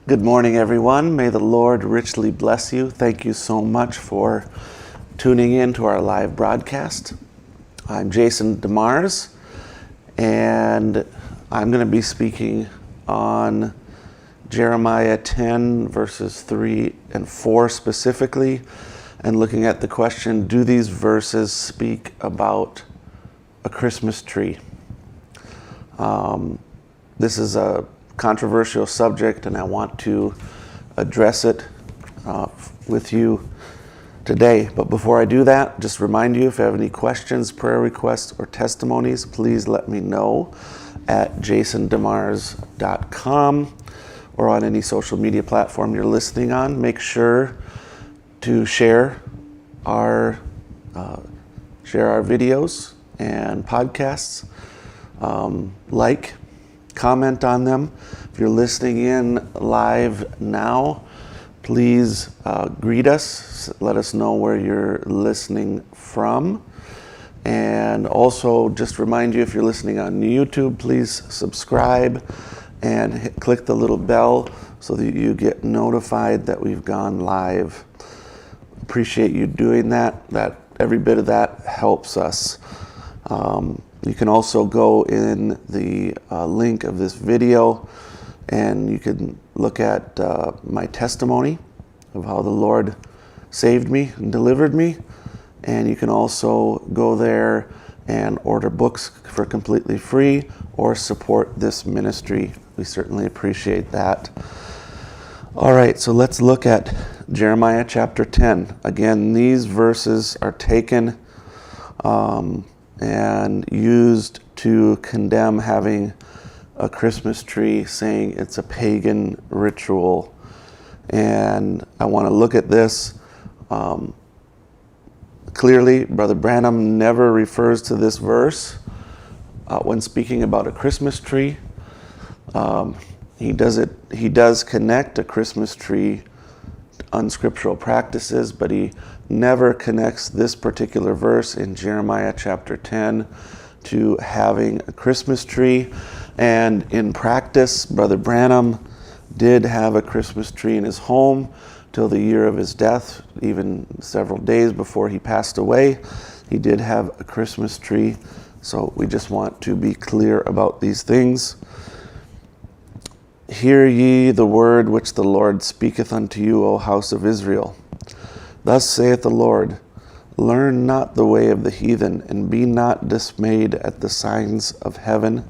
Good morning, everyone. May the Lord richly bless you. Thank you so much for tuning in to our live broadcast. I'm Jason DeMars, and I'm going to be speaking on Jeremiah 10, verses 3 and 4 specifically, and looking at the question, do these verses speak about a Christmas tree? This is a controversial subject, and I want to address it with you today. But before I do that, just remind you, if you have any questions, prayer requests, or testimonies, please let me know at jasondemars.com or on any social media platform you're listening on. Make sure to share our videos and podcasts, comment on them. If you're listening in live now, please greet us. Let us know where you're listening from. And also just remind you, if you're listening on YouTube, please subscribe and click the little bell so that you get notified that we've gone live. Appreciate you doing that. Every bit of that helps us. You can also go in the link of this video and you can look at my testimony of how the Lord saved me and delivered me. And you can also go there and order books for completely free or support this ministry. We certainly appreciate that. All right, so let's look at Jeremiah chapter 10. Again, these verses are taken and used to condemn having a Christmas tree, saying it's a pagan ritual. And I want to look at this. Clearly, Brother Branham never refers to this verse when speaking about a Christmas tree. He does connect a Christmas tree to unscriptural practices, but he never connects this particular verse in Jeremiah chapter 10 to having a Christmas tree. And in practice, Brother Branham did have a Christmas tree in his home till the year of his death, even several days before he passed away. He did have a Christmas tree, so we just want to be clear about these things. Hear ye the word which the Lord speaketh unto you, O house of Israel. Thus saith the Lord, learn not the way of the heathen, and be not dismayed at the signs of heaven,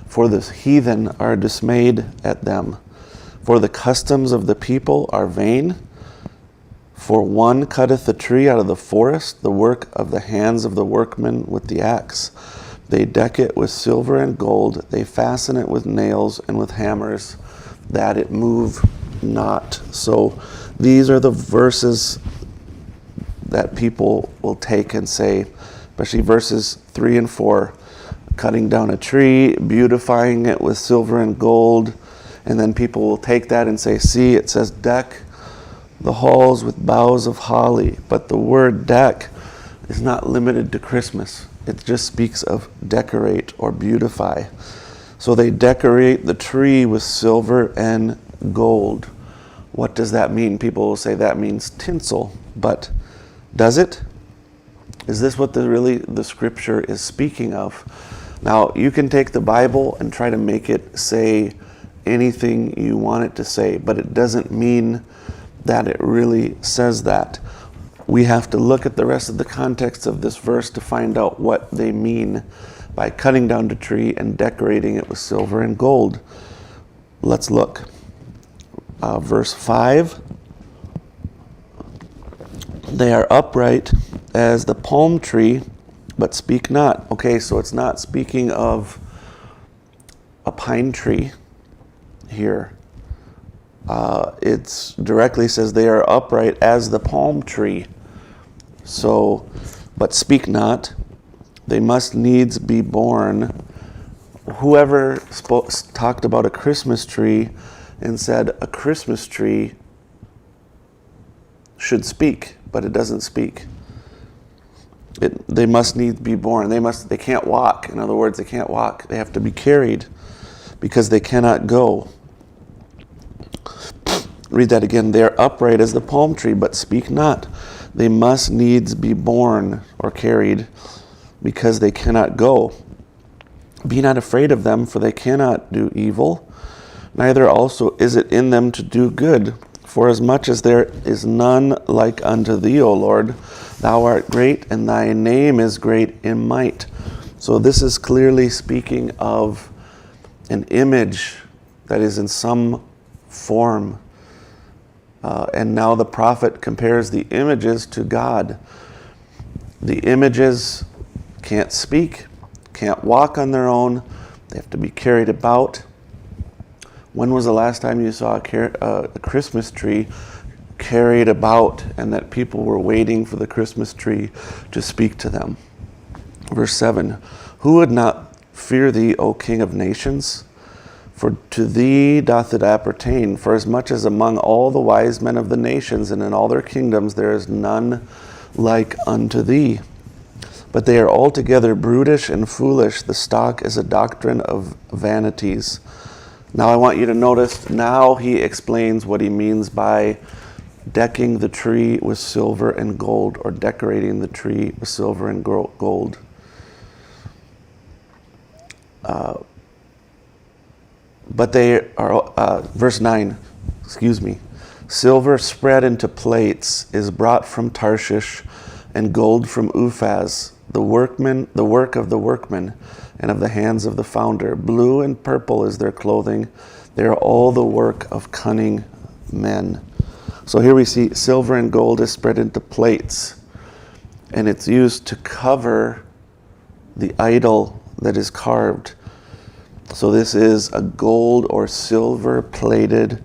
for the heathen are dismayed at them. For the customs of the people are vain. For one cutteth the tree out of the forest, the work of the hands of the workmen with the axe. They deck it with silver and gold, they fasten it with nails and with hammers, that it move not. So these are the verses that people will take and say, especially verses 3 and 4, cutting down a tree, beautifying it with silver and gold, and then people will take that and say, see, it says deck the halls with boughs of holly, but the word deck is not limited to Christmas. It just speaks of decorate or beautify. So they decorate the tree with silver and gold. What does that mean? People will say that means tinsel, but does it? Is this what the scripture is speaking of? Now, you can take the Bible and try to make it say anything you want it to say, but it doesn't mean that it really says that. We have to look at the rest of the context of this verse to find out what they mean by cutting down the tree and decorating it with silver and gold. Let's look. Verse 5. They are upright as the palm tree, but speak not. Okay, so it's not speaking of a pine tree here. It directly says they are upright as the palm tree. So, but speak not. They must needs be born. Whoever talked about a Christmas tree and said a Christmas tree should speak, but it doesn't speak. They must needs be born. They can't walk. In other words, they can't walk. They have to be carried because they cannot go. Read that again. They are upright as the palm tree, but speak not. They must needs be borne or carried, because they cannot go. Be not afraid of them, for they cannot do evil, neither also is it in them to do good. For as much as there is none like unto thee, O Lord, thou art great, and thy name is great in might. So this is clearly speaking of an image that is in some form. And now the prophet compares the images to God. The images can't speak, can't walk on their own. They have to be carried about. When was the last time you saw a Christmas tree carried about and that people were waiting for the Christmas tree to speak to them? Verse 7, who would not fear thee, O King of nations? For to thee doth it appertain. For as much as among all the wise men of the nations and in all their kingdoms there is none like unto thee. But they are altogether brutish and foolish. The stock is a doctrine of vanities. Now I want you to notice, now he explains what he means by decking the tree with silver and gold, or decorating the tree with silver and gold. But they are, verse 9, silver spread into plates is brought from Tarshish, and gold from Uphaz, the work of the workman, and of the hands of the founder. Blue and purple is their clothing. They are all the work of cunning men. So here we see silver and gold is spread into plates, and it's used to cover the idol that is carved. So this is a gold or silver plated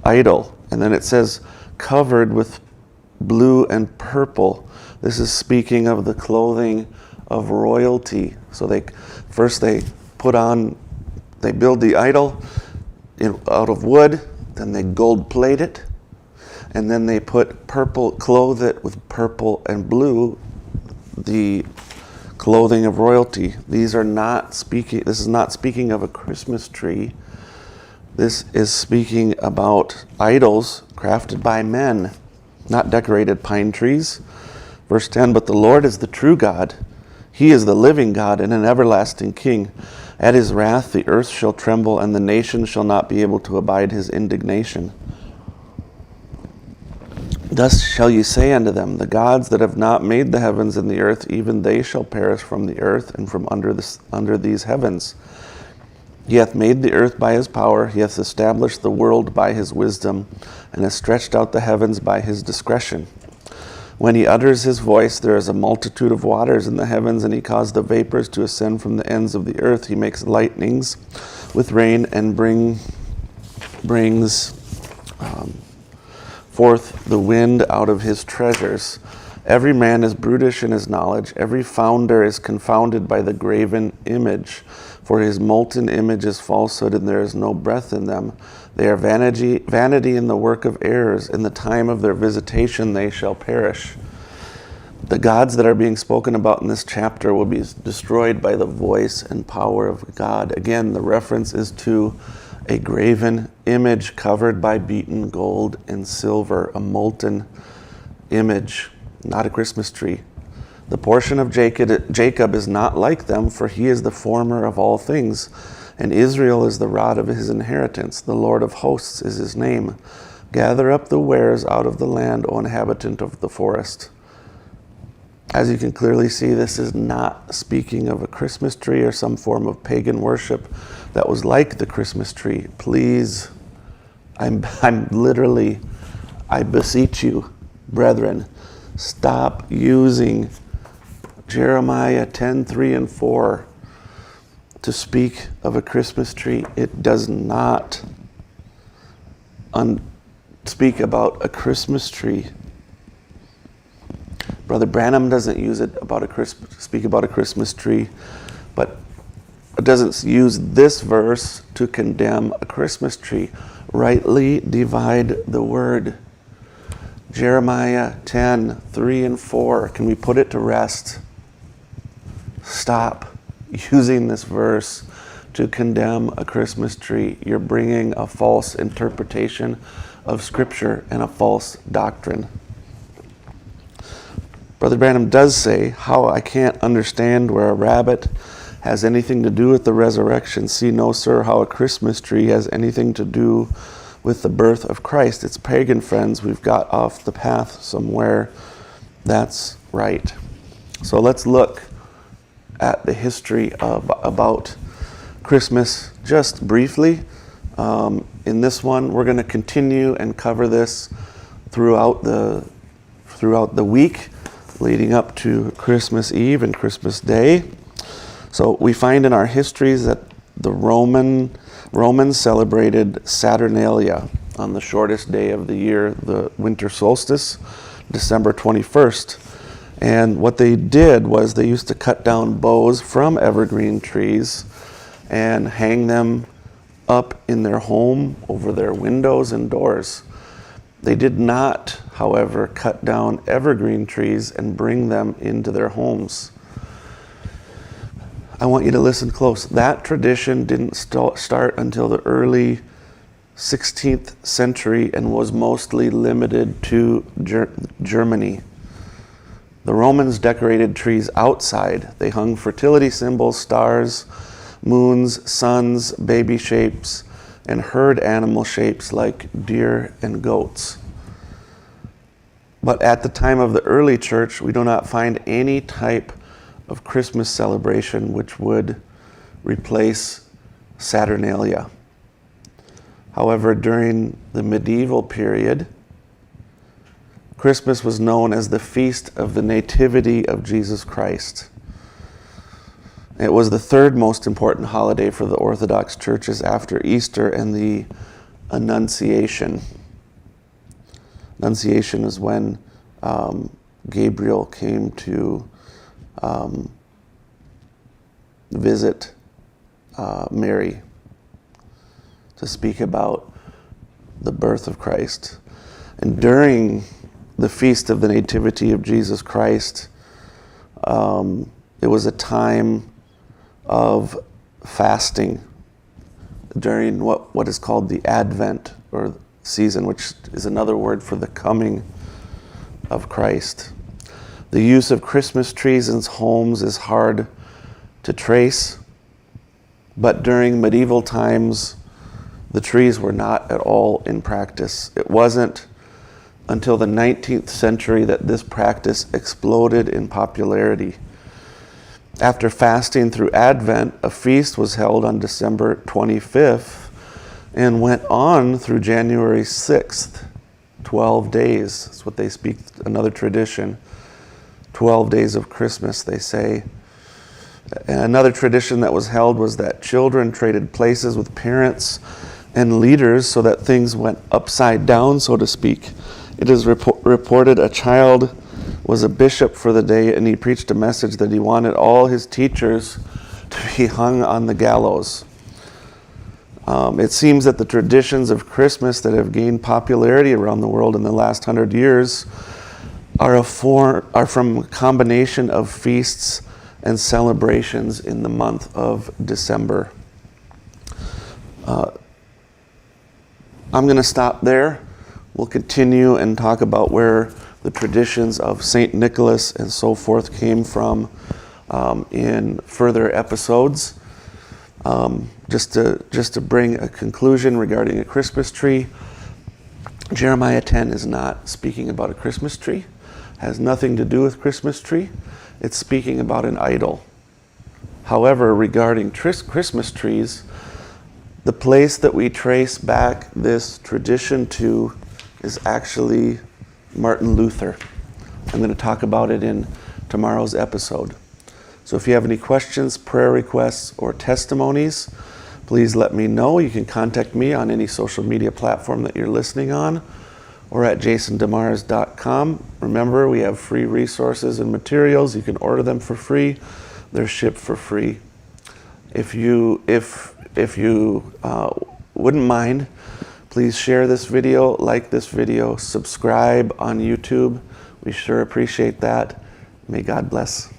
idol. And then it says covered with blue and purple. This is speaking of the clothing of royalty. So they build the idol out of wood, then they gold plate it, and then they clothe it with purple and blue, the clothing of royalty. This is not speaking of a Christmas tree. This is speaking about idols crafted by men, not decorated pine trees. Verse 10, but the Lord is the true God. He is the living God and an everlasting King. At his wrath the earth shall tremble, and the nations shall not be able to abide his indignation. Thus shall ye say unto them, the gods that have not made the heavens and the earth, even they shall perish from the earth and from under these heavens. He hath made the earth by his power, he hath established the world by his wisdom, and hath stretched out the heavens by his discretion. When he utters his voice, there is a multitude of waters in the heavens, and he caused the vapors to ascend from the ends of the earth. He makes lightnings with rain, and brings forth the wind out of his treasures. Every man is brutish in his knowledge. Every founder is confounded by the graven image. For his molten image is falsehood, and there is no breath in them. They are vanity in the work of errors. In the time of their visitation they shall perish. The gods that are being spoken about in this chapter will be destroyed by the voice and power of God. Again, the reference is to a graven image covered by beaten gold and silver, a molten image, not a Christmas tree. The portion of Jacob is not like them, for he is the former of all things, and Israel is the rod of his inheritance. The Lord of hosts is his name. Gather up the wares out of the land, O inhabitant of the forest. As you can clearly see, this is not speaking of a Christmas tree or some form of pagan worship that was like the Christmas tree. Please, I beseech you, brethren, stop using Jeremiah 10:3 and 4 to speak of a Christmas tree. It does not speak about a Christmas tree. Brother Branham doesn't use it speak about a Christmas tree, but it doesn't use this verse to condemn a Christmas tree. Rightly divide the word. Jeremiah 10:3 and 4. Can we put it to rest? Stop using this verse to condemn a Christmas tree. You're bringing a false interpretation of Scripture and a false doctrine. Brother Branham does say, how I can't understand where a rabbit has anything to do with the resurrection. See, no, sir, how a Christmas tree has anything to do with the birth of Christ. It's pagan, friends. We've got off the path somewhere. That's right. So let's look at the history about Christmas just briefly. In this one, we're going to continue and cover this throughout the week leading up to Christmas Eve and Christmas Day. So we find in our histories that the Romans celebrated Saturnalia on the shortest day of the year, the winter solstice, December 21st. And what they did was they used to cut down boughs from evergreen trees and hang them up in their home over their windows and doors. They did not, however, cut down evergreen trees and bring them into their homes. I want you to listen close. That tradition didn't start until the early 16th century and was mostly limited to Germany. The Romans decorated trees outside. They hung fertility symbols, stars, moons, suns, baby shapes, and herd animal shapes like deer and goats. But at the time of the early church, we do not find any type of Christmas celebration which would replace Saturnalia. However, during the medieval period, Christmas was known as the Feast of the Nativity of Jesus Christ. It was the third most important holiday for the Orthodox churches after Easter and the Annunciation. Annunciation is when Gabriel came to visit Mary to speak about the birth of Christ. And during the Feast of the Nativity of Jesus Christ, it was a time of fasting during what is called the Advent or season, which is another word for the coming of Christ. The use of Christmas trees in homes is hard to trace, but during medieval times, the trees were not at all in practice. It wasn't until the 19th century that this practice exploded in popularity. After fasting through Advent, a feast was held on December 25th and went on through January 6th, 12 days. That's what they speak, another tradition. 12 days of Christmas, they say. And another tradition that was held was that children traded places with parents and leaders so that things went upside down, so to speak. It is reported a child was a bishop for the day, and he preached a message that he wanted all his teachers to be hung on the gallows. It seems that the traditions of Christmas that have gained popularity around the world in the last 100 years are from a combination of feasts and celebrations in the month of December. I'm going to stop there. We'll continue and talk about where the traditions of St. Nicholas and so forth came from in further episodes. Just to bring a conclusion regarding a Christmas tree, Jeremiah 10 is not speaking about a Christmas tree, has nothing to do with Christmas tree. It's speaking about an idol. However, regarding Christmas trees, the place that we trace back this tradition to is actually Martin Luther. I'm going to talk about it in tomorrow's episode. So if you have any questions, prayer requests, or testimonies, please let me know. You can contact me on any social media platform that you're listening on or at jasondemars.com. Remember, we have free resources and materials. You can order them for free. They're shipped for free. If you wouldn't mind, please share this video, like this video, subscribe on YouTube. We sure appreciate that. May God bless.